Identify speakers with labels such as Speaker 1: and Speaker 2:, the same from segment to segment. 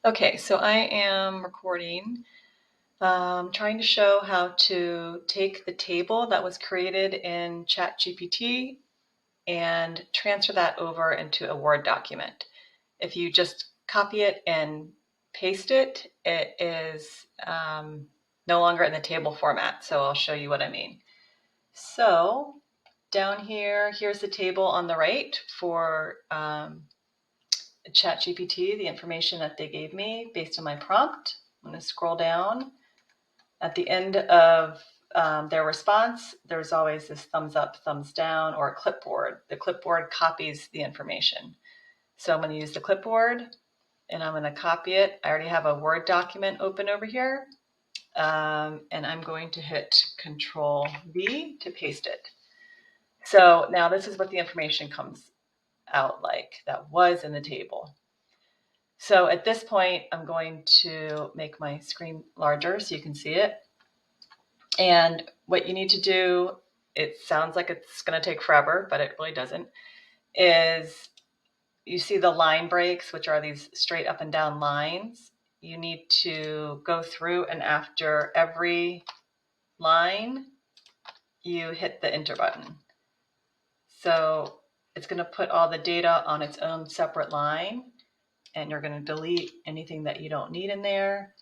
Speaker 1: Okay, so I am recording, trying to show how to take the table that was created in ChatGPT and transfer that over into a Word document. If you just copy it and paste it, it is no longer in the table format. So I'll show you what I mean. So down here, here's the table on the right for ChatGPT, the information that they gave me based on my prompt. I'm going to scroll down. At the end of their response, there's always this thumbs up, thumbs down, or a clipboard. The clipboard copies the information. So I'm going to use the clipboard and I'm going to copy it. I already have a Word document open over here. And I'm going to hit Control V to paste it. So now this is what the information comes out like that was in the table. So at this point, I'm going to make my screen larger so you can see it. And what you need to do, it sounds like it's going to take forever, but it really doesn't, is you see the line breaks, which are these straight up and down lines. You need to go through, and after every line, you hit the enter button. So it's going to put all the data on its own separate line, and you're going to delete anything that you don't need in there.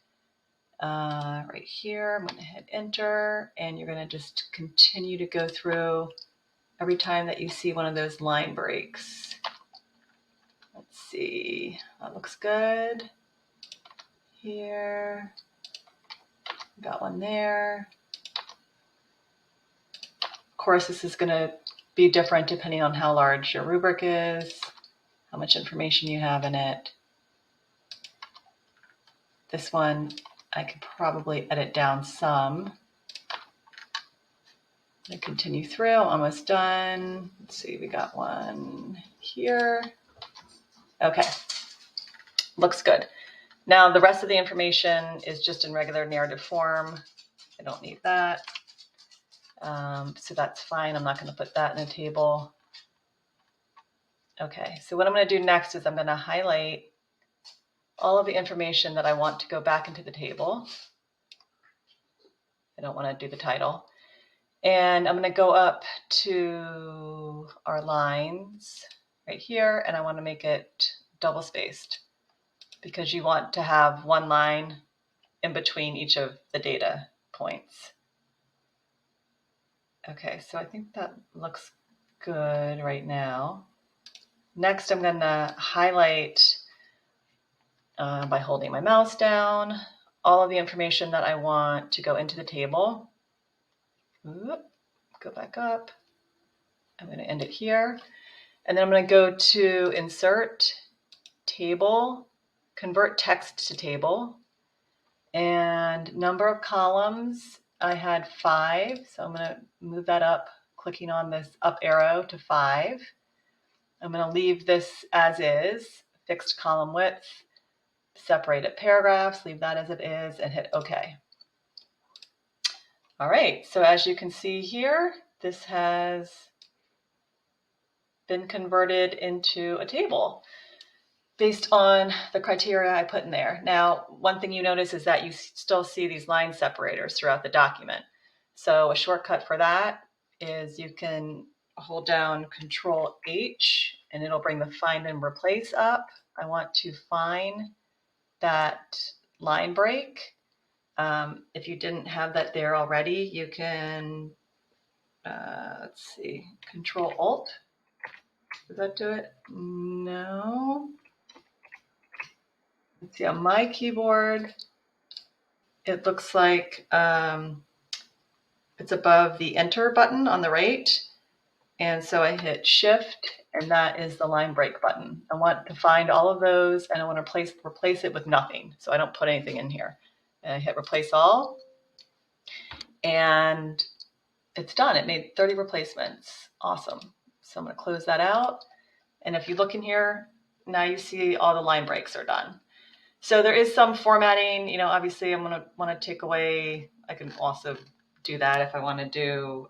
Speaker 1: Right here, I'm going to hit enter, and you're going to just continue to go through every time that you see one of those line breaks. Let's see, that looks good. Here, got one there. Of course, this is going to be different depending on how large your rubric is, how much information you have in it. This one, I could probably edit down some. I continue through, almost done. Let's see, we got one here. Okay, looks good. Now the rest of the information is just in regular narrative form. I don't need that. So that's fine. I'm not going to put that in a table. Okay, so what I'm going to do next is I'm going to highlight all of the information that I want to go back into the table. I don't want to do the title. And I'm going to go up to our lines right here, and I want to make it double spaced because you want to have one line in between each of the data points. Okay, so I think that looks good right now. Next, I'm going to highlight by holding my mouse down all of the information that I want to go into the table. Oop, go back up. I'm going to end it here. And then I'm going to go to Insert, Table, Convert Text to Table, and number of columns. I had 5, so I'm going to move that up, clicking on this up arrow to 5. I'm going to leave this as is, fixed column width, separated paragraphs, leave that as it is, and hit OK. All right, so as you can see here, this has been converted into a table based on the criteria I put in there. Now, one thing you notice is that you still see these line separators throughout the document. So a shortcut for that is you can hold down Control H and it'll bring the Find and Replace up. I want to find that line break. If you didn't have that there already, you can, let's see, Control Alt. Does that do it? No. Let's see, on my keyboard, it looks like it's above the Enter button on the right. And so I hit Shift, and that is the line break button. I want to find all of those, and I want to replace it with nothing. So I don't put anything in here. And I hit Replace All, and it's done. It made 30 replacements. Awesome. So I'm going to close that out. And if you look in here, now you see all the line breaks are done. So there is some formatting, you know, obviously I'm going to want to take away, I can also do that if I want to do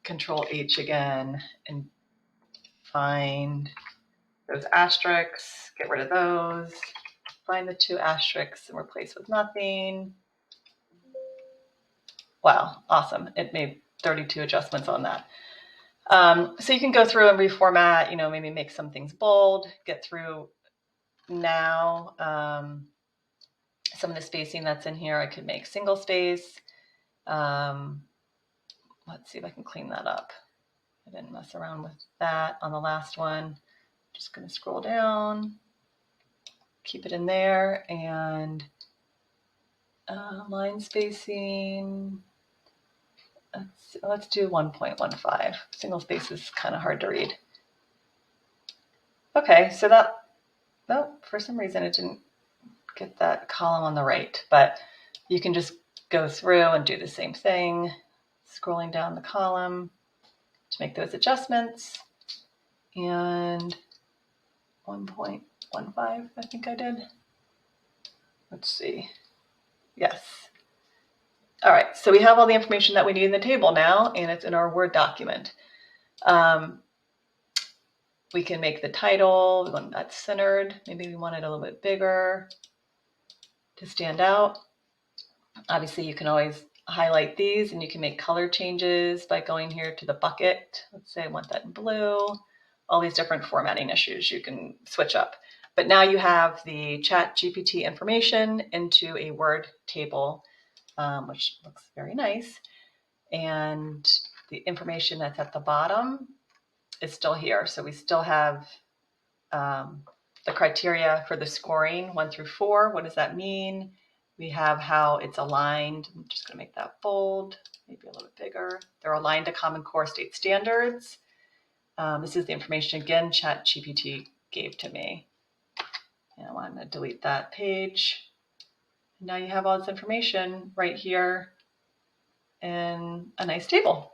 Speaker 1: Control H again and find those asterisks, get rid of those. Find the 2 asterisks and replace with nothing. Wow, awesome. It made 32 adjustments on that. So you can go through and reformat, you know, maybe make some things bold, get through now. Some of the spacing that's in here, I could make single space. Let's see if I can clean that up. I didn't mess around with that on the last one. Just going to scroll down, keep it in there, and line spacing. Let's do 1.15. Single space is kind of hard to read. Okay, so that, oh, for some reason it didn't get that column on the right, but you can just go through and do the same thing, scrolling down the column to make those adjustments. And 1.15, I think I did. Let's see. Yes. All right, so we have all the information that we need in the table now, and it's in our Word document. We can make the title, we want that centered. Maybe we want it a little bit bigger to stand out. Obviously, you can always highlight these, and you can make color changes by going here to the bucket. Let's say I want that in blue. All these different formatting issues you can switch up. But now you have the ChatGPT information into a Word table, which looks very nice. And the information that's at the bottom is still here. So we still have the criteria for the scoring 1 through 4. What does that mean? We have how it's aligned. I'm just going to make that bold, maybe a little bit bigger. They're aligned to Common Core state standards. This is the information, again, ChatGPT gave to me. And I'm going to delete that page. And now you have all this information right here in a nice table.